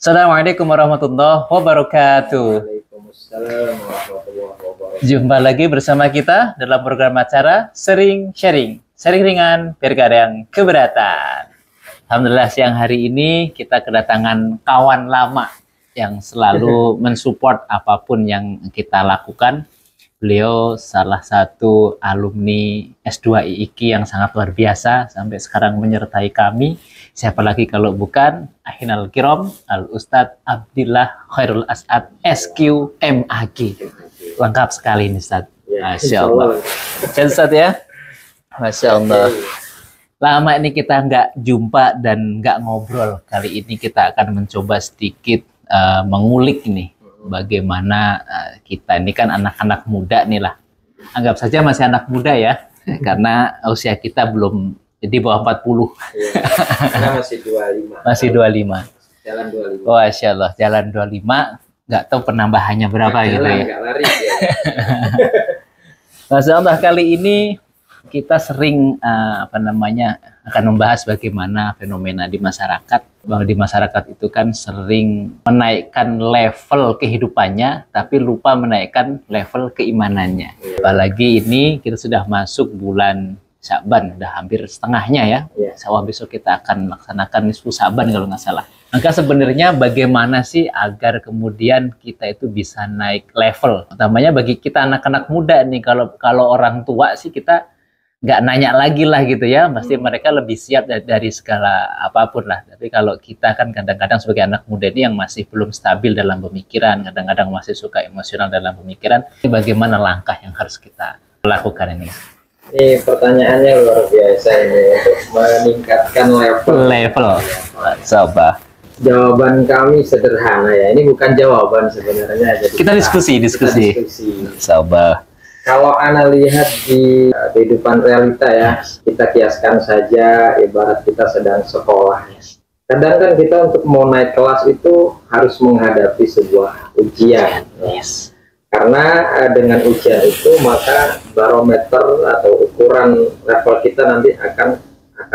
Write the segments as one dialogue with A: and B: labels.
A: Assalamualaikum warahmatullahi wabarakatuh.
B: Waalaikumsalam warahmatullahi wabarakatuh.
A: Jumpa lagi bersama kita dalam program acara Sering Sharing. Sharing ringan biar gak ada yang keberatan. Alhamdulillah siang hari ini kita kedatangan kawan lama yang selalu mensupport apapun yang kita lakukan. Beliau salah satu alumni S2 IIKI yang sangat luar biasa sampai sekarang menyertai kami. Siapa lagi kalau bukan Ahinal Kiram Al-Ustadz Abdillah Khairul As'ad SQ MAG. Lengkap sekali ini Ustadz. Masya Allah. Ustadz ya. Masya Allah. Lama ini kita nggak jumpa dan nggak ngobrol. Kali ini kita akan mencoba sedikit mengulik nih. Bagaimana kita ini kan anak-anak muda nih lah. Anggap saja masih anak muda ya. Karena usia kita belum di bawah 40.
B: Iya, karena masih 25.
A: Masih 25.
B: Jalan 25.
A: Oh, Masya Allah, jalan 25. Nggak tahu penambahannya berapa
B: Nggak
A: gitu
B: jalan,
A: ya.
B: nggak lari ya.
A: Masya Allah, kali ini kita sering akan membahas bagaimana fenomena di masyarakat. Bahwa di masyarakat itu kan sering menaikkan level kehidupannya, tapi lupa menaikkan level keimanannya. Apalagi ini kita sudah masuk bulan Sya'ban, udah hampir setengahnya ya. Insya Allah besok kita akan melaksanakan nisfu Sya'ban kalau nggak salah. Maka sebenarnya bagaimana sih agar kemudian kita itu bisa naik level? Utamanya bagi kita anak-anak muda nih, kalau orang tua sih kita nggak nanya lagi lah gitu ya. Pasti mereka lebih siap dari segala apapun lah. Tapi kalau kita kan kadang-kadang sebagai anak muda ini yang masih belum stabil dalam pemikiran, kadang-kadang masih suka emosional dalam pemikiran, bagaimana langkah yang harus kita lakukan ini?
B: Ini pertanyaannya luar biasa ini untuk meningkatkan level.
A: Coba.
B: Jawaban kami sederhana ya. Ini bukan jawaban sebenarnya. Jadi
A: Kita diskusi. Coba.
B: Kalau Ana lihat di kehidupan realita ya, kita kiaskan saja ibarat kita sedang sekolah. Kadang kan kita untuk mau naik kelas itu harus menghadapi sebuah ujian.
A: Yes.
B: Karena dengan ujian itu maka barometer atau ukuran level kita nanti akan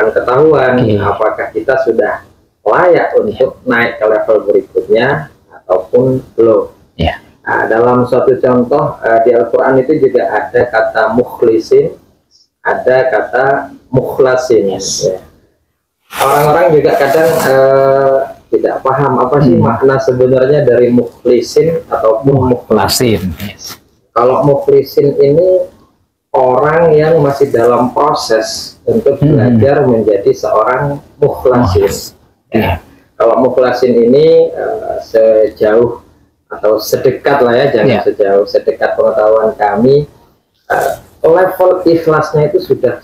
B: ketahuan apakah kita sudah layak untuk naik ke level berikutnya ataupun belum. Nah, dalam suatu contoh di Al-Quran itu juga ada kata mukhlisin, ada kata mukhlasin. Orang-orang juga kadang tidak paham apa sih makna sebenarnya dari mukhlisin ataupun mukhlasin. Kalau mukhlisin ini orang yang masih dalam proses untuk belajar menjadi seorang mukhlasin. Kalau mukhlasin ini sejauh atau sedekat lah ya, jangan sejauh, sedekat pengetahuan kami, level ikhlasnya itu sudah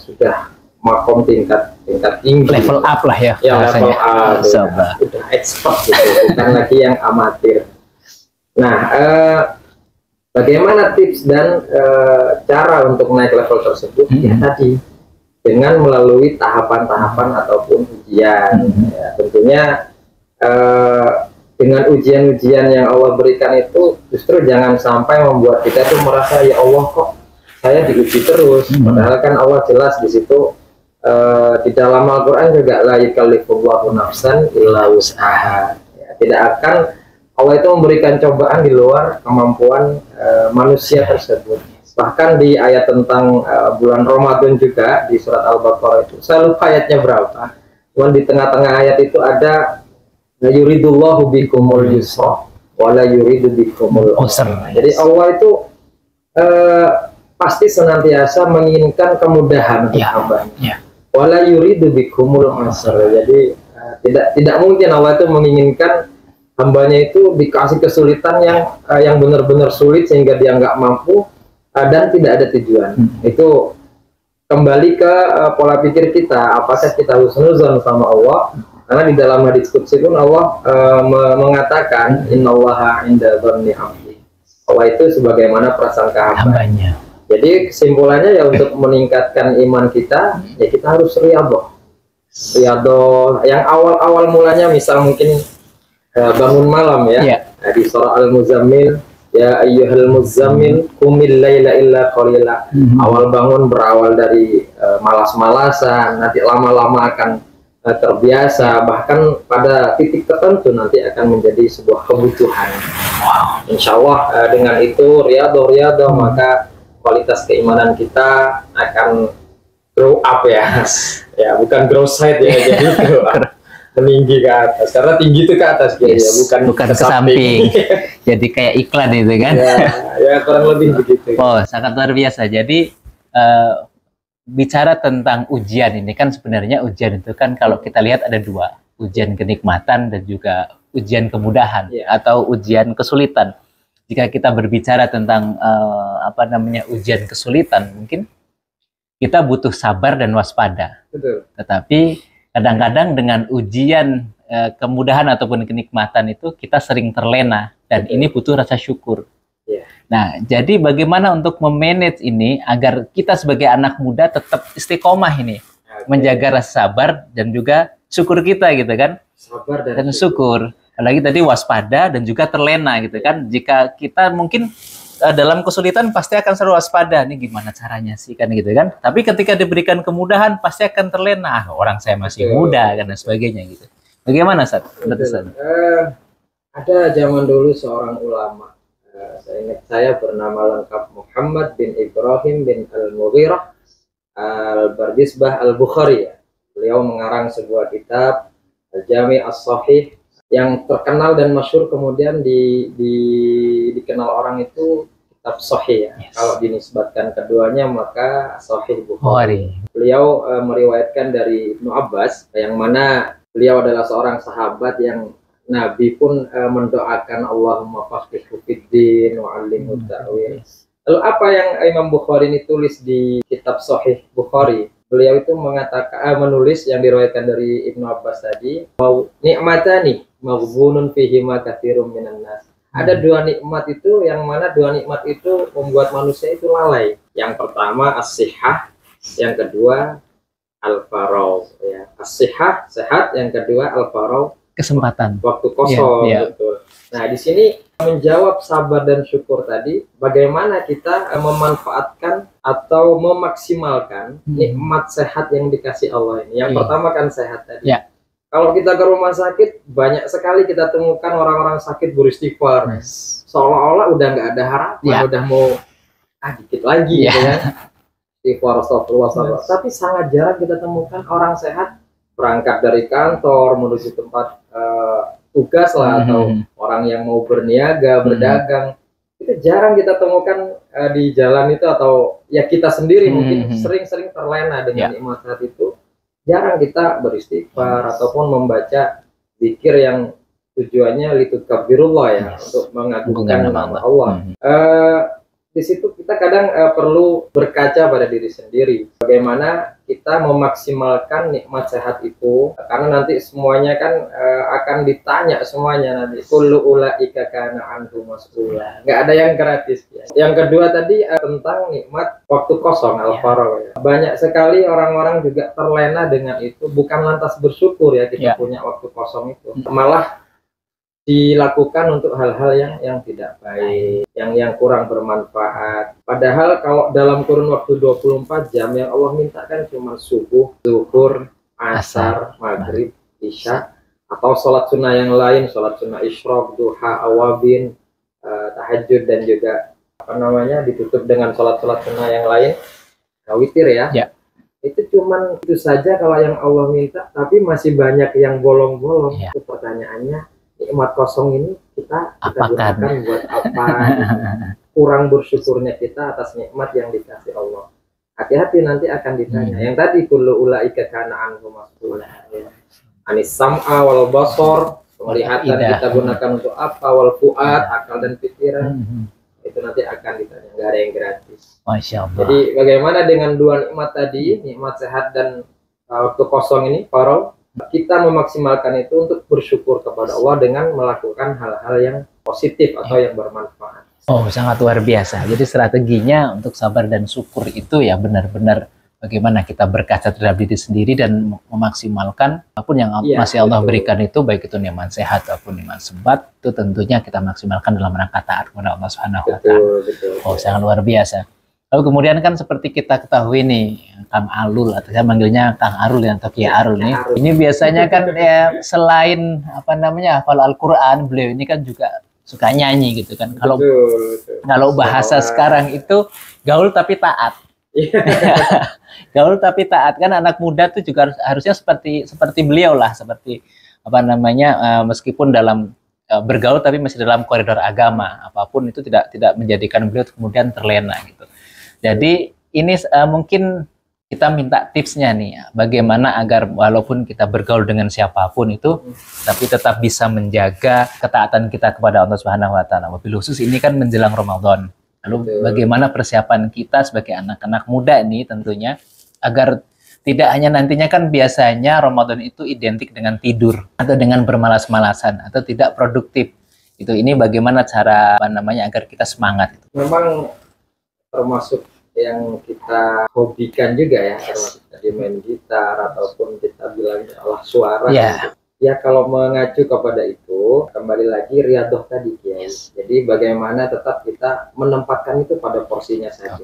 B: makom tingkat tinggi, level up lah ya, level up, sudah expert gitu, bukan lagi yang amatir. Nah, bagaimana tips dan cara untuk naik level tersebut? Ya tadi dengan melalui tahapan-tahapan ataupun ujian. Ya, tentunya dengan ujian-ujian yang Allah berikan itu justru jangan sampai membuat kita tuh merasa ya Allah kok saya diuji terus. Padahal kan Allah jelas di situ. Di dalam Al-Quran juga la yukallifullahu nafsan illa wus'aha. Tidak akan Allah itu memberikan cobaan di luar kemampuan manusia tersebut. Bahkan di ayat tentang bulan Ramadan juga di surat Al-Baqarah itu, saya lupa ayatnya berapa, cuman di tengah-tengah ayat itu ada la yuridullahu bikumul yusra wa la yuridu bikumul usra. Jadi Allah itu pasti senantiasa menginginkan kemudahan untuk hambanya. Wala yuridu bikumul usra. Jadi tidak mungkin Allah itu menginginkan hambanya itu dikasih kesulitan yang benar-benar sulit sehingga dia nggak mampu dan tidak ada tujuan. Itu kembali ke pola pikir kita, apakah kita husnuzon sama Allah? Karena di dalam hadis qudsi pun Allah mengatakan innallaha inda dzanni 'abdi. Allah itu sebagaimana prasangka hambanya. Jadi kesimpulannya ya untuk meningkatkan iman kita, ya kita harus riyadhah. Riyadhah yang awal mulanya misal mungkin bangun malam ya. Di surah Al-Muzammil, ya ayyuhal muzammil qumil laila illa qalila. Awal bangun berawal dari malas-malasan, nanti lama-lama akan terbiasa, bahkan pada titik tertentu nanti akan menjadi sebuah kebutuhan. Insya Allah dengan itu riyadhah maka kualitas keimanan kita akan grow up ya. Ya bukan grow side ya, jadi grow up, meninggi ke atas, karena tinggi itu ke atas ya, bukan
A: ke samping. Jadi kayak iklan itu kan.
B: Ya kurang lebih begitu.
A: Oh, sangat luar biasa. Jadi bicara tentang ujian ini kan, sebenarnya ujian itu kan kalau kita lihat ada dua, ujian kenikmatan dan juga ujian kemudahan atau ujian kesulitan. Jika kita berbicara tentang ujian kesulitan, mungkin kita butuh sabar dan waspada.
B: Betul.
A: Tetapi kadang-kadang dengan ujian kemudahan ataupun kenikmatan itu kita sering terlena, dan ini butuh rasa syukur. Nah, jadi bagaimana untuk memanage ini agar kita sebagai anak muda tetap istiqomah ini, menjaga rasa sabar dan juga syukur kita gitu kan?
B: Sabar
A: dan syukur. Apalagi tadi waspada dan juga terlena gitu kan? Jika kita mungkin dalam kesulitan pasti akan selalu waspada, nih gimana caranya sih kan gitu kan? Tapi ketika diberikan kemudahan pasti akan terlena, orang saya masih muda kan dan sebagainya gitu. Bagaimana Ustaz?
B: Ada zaman dulu seorang ulama. Saya ingat saya bernama lengkap Muhammad bin Ibrahim bin Al-Mughirah Al-Bardisbah Al-Bukhari. Beliau mengarang sebuah kitab Al-Jami' As-Sahih yang terkenal dan masyhur, kemudian dikenal orang itu kitab Sahih ya. Kalau dinisbatkan keduanya maka Sahih Bukhari. Beliau meriwayatkan dari Ibnu Abbas, yang mana beliau adalah seorang sahabat yang Nabi pun mendoakan Allahumma faqihhu fiddin wa 'allimhu ta'wil. Lalu apa yang Imam Bukhari ini tulis di kitab Sahih Bukhari? Beliau itu mengatakan menulis yang diriwayatkan dari Ibnu Abbas tadi, mau nikmatani maghbunun fihi ma katsirun minan nas. Ada dua nikmat itu, yang mana dua nikmat itu membuat manusia itu lalai. Yang pertama as-sihah, yang kedua al-faragh ya. As-sihah sehat, yang kedua al-faragh
A: kesempatan,
B: waktu kosong. Betul. Nah, di sini menjawab sabar dan syukur tadi, bagaimana kita memanfaatkan atau memaksimalkan nikmat sehat yang dikasih Allah ini. Yang pertama kan sehat tadi. Kalau kita ke rumah sakit, banyak sekali kita temukan orang-orang sakit beristighfar, seolah-olah udah nggak ada harapan, udah mau dikit lagi gitu ya. Istighfar, astagfirullah. Tapi sangat jarang kita temukan orang sehat berangkat dari kantor menuju tempat tugas lah, atau orang yang mau berniaga, berdagang, itu jarang kita temukan di jalan itu, atau ya kita sendiri mungkin sering-sering terlena dengan nikmat sehat itu. Jarang kita beristighfar ataupun membaca zikir yang tujuannya litukabbirullah ya, untuk mengagungkan nama Allah. Di situ kita kadang perlu berkaca pada diri sendiri, bagaimana kita memaksimalkan nikmat sehat itu, karena nanti semuanya kan akan ditanya semuanya nanti. Kullu ulaika kana anhu mas'ula. Nggak ada yang gratis ya. Yang kedua tadi tentang nikmat waktu kosong, al-faragh ya. Banyak sekali orang-orang juga terlena dengan itu, bukan lantas bersyukur ya kita punya waktu kosong itu, malah dilakukan untuk hal-hal yang tidak baik, yang kurang bermanfaat. Padahal kalau dalam kurun waktu 24 jam yang Allah mintakan cuma subuh, zuhur, asar, maghrib, isya, atau sholat sunnah yang lain, sholat sunnah isyraq, duha, awabin, tahajud, dan juga ditutup dengan sholat-sholat sunnah yang lain, witir ya. Itu cuman itu saja kalau yang Allah minta, tapi masih banyak yang bolong-bolong. Itu pertanyaannya, nikmat kosong ini kita gunakan buat apa? Kurang bersyukurnya kita atas nikmat yang dikasih Allah. Hati-hati, nanti akan ditanya. Yang tadi kullu ulaika kana anhu mas'ula. Anis sam'a wal basar, penglihatan kita gunakan untuk apa? Wal fuad, akal dan pikiran. Itu nanti akan ditanya, nggak ada yang gratis.
A: Masya Allah.
B: Jadi bagaimana dengan dua nikmat tadi, nikmat sehat dan waktu kosong ini, faragh? Kita memaksimalkan itu untuk bersyukur kepada Allah dengan melakukan hal-hal yang positif atau yang bermanfaat.
A: Oh, sangat luar biasa. Jadi strateginya untuk sabar dan syukur itu ya benar-benar bagaimana kita berkaca terhadap diri sendiri dan memaksimalkan apapun yang masih Allah berikan itu, baik itu nikmat sehat ataupun nikmat sebat, itu tentunya kita maksimalkan dalam rangka taat kepada Allah Subhanahu wa Ta'ala. Oh, sangat luar biasa. Lalu kemudian kan seperti kita ketahui nih, Kang Alul, atau saya manggilnya Kang Arul atau Kiai Arul nih. Ini biasanya kan ya selain apa namanya hafal Al-Quran, beliau ini kan juga suka nyanyi gitu kan. Kalau bahasa sekarang itu gaul tapi taat. Gaul tapi taat, kan anak muda tuh juga harusnya seperti beliau lah, seperti apa namanya meskipun dalam bergaul tapi masih dalam koridor agama, apapun itu tidak menjadikan beliau kemudian terlena gitu. Jadi ini mungkin kita minta tipsnya nih, bagaimana agar walaupun kita bergaul dengan siapapun itu, tapi tetap bisa menjaga ketaatan kita kepada Allah Subhanahu Wa Taala. Wabil khusus ini kan menjelang Ramadan. Lalu bagaimana persiapan kita sebagai anak-anak muda ini tentunya agar tidak hanya nantinya kan biasanya Ramadan itu identik dengan tidur atau dengan bermalas-malasan atau tidak produktif. Itu ini bagaimana cara apa namanya agar kita semangat.
B: Memang termasuk yang kita hobikan juga ya, termasuk tadi main gitar ataupun kita bilang olah suara. Ya kalau mengacu kepada itu, kembali lagi riadoh tadi ya. Jadi bagaimana tetap kita menempatkan itu pada porsinya saja.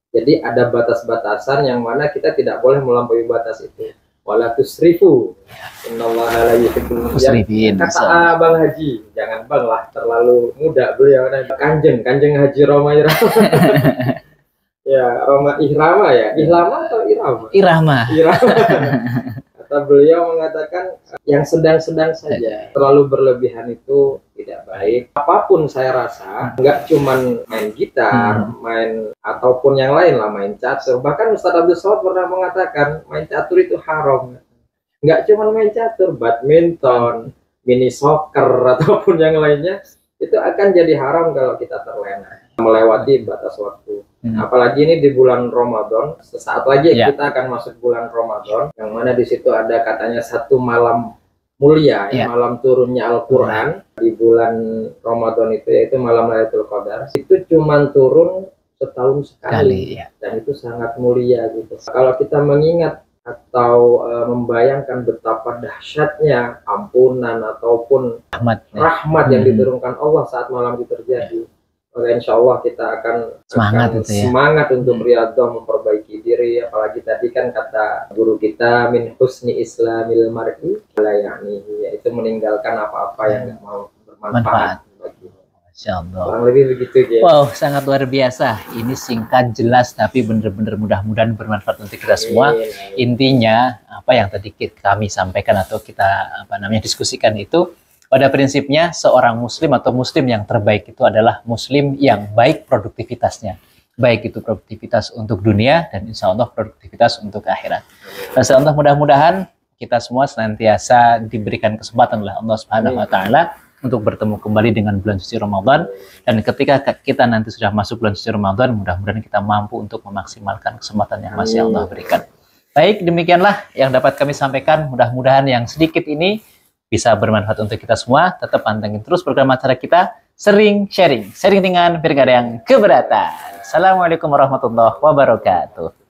B: Jadi ada batas-batasan yang mana kita tidak boleh melampaui batas itu. Wala tusrifu. Innallaha la yuhibbul musrifin. Kata Bang Haji, jangan Bang lah terlalu muda beliau. Kanjeng Haji Roma Irama. Ya, Roma Irama ya. Irama atau Irama?
A: Irama.
B: Kata beliau mengatakan yang sedang-sedang saja. Terlalu berlebihan itu tidak baik. Apapun saya rasa, nggak cuman main gitar, main ataupun yang lain lah, main catur. Bahkan Ustadz Abdul Somad pernah mengatakan main catur itu haram. Nggak cuman main catur, badminton, mini soccer ataupun yang lainnya itu akan jadi haram kalau kita terlena melewati batas waktu. Apalagi ini di bulan Ramadan, sesaat lagi kita akan masuk bulan Ramadan, yang mana di situ ada katanya satu malam mulia, malam turunnya Al-Quran di bulan Ramadan itu, yaitu malam Lailatul Qadar. Itu cuma turun setahun sekali, dan itu sangat mulia gitu. Kalau kita mengingat atau membayangkan betapa dahsyatnya ampunan ataupun rahmat yang diturunkan Allah saat malam itu terjadi, maka insya Allah kita akan semangat untuk riyadhah, memperbaiki diri. Apalagi tadi kan kata guru kita, min husni islamil mar'i la ya'nihi, yaitu meninggalkan apa-apa yang nggak mau bermanfaat baginya.
A: Masya Allah.
B: Kurang lebih begitu ya.
A: Wow, sangat luar biasa. Ini singkat, jelas, tapi benar-benar mudah-mudahan bermanfaat untuk kita semua. Intinya apa yang tadi kami sampaikan atau kita diskusikan itu, pada prinsipnya seorang muslim atau muslim yang terbaik itu adalah muslim yang baik produktivitasnya. Baik itu produktivitas untuk dunia dan insya Allah produktivitas untuk akhirat. Insya Allah mudah-mudahan kita semua senantiasa diberikan kesempatan oleh Allah Subhanahu Wa Taala untuk bertemu kembali dengan bulan suci Ramadan. Dan ketika kita nanti sudah masuk bulan suci Ramadan, mudah-mudahan kita mampu untuk memaksimalkan kesempatan yang masih Allah berikan. Baik, demikianlah yang dapat kami sampaikan. Mudah-mudahan yang sedikit ini bisa bermanfaat untuk kita semua. Tetap pantengin terus program acara kita, Sering Sharing. Sharing ringan, biar gak ada yang keberatan. Assalamualaikum warahmatullahi wabarakatuh.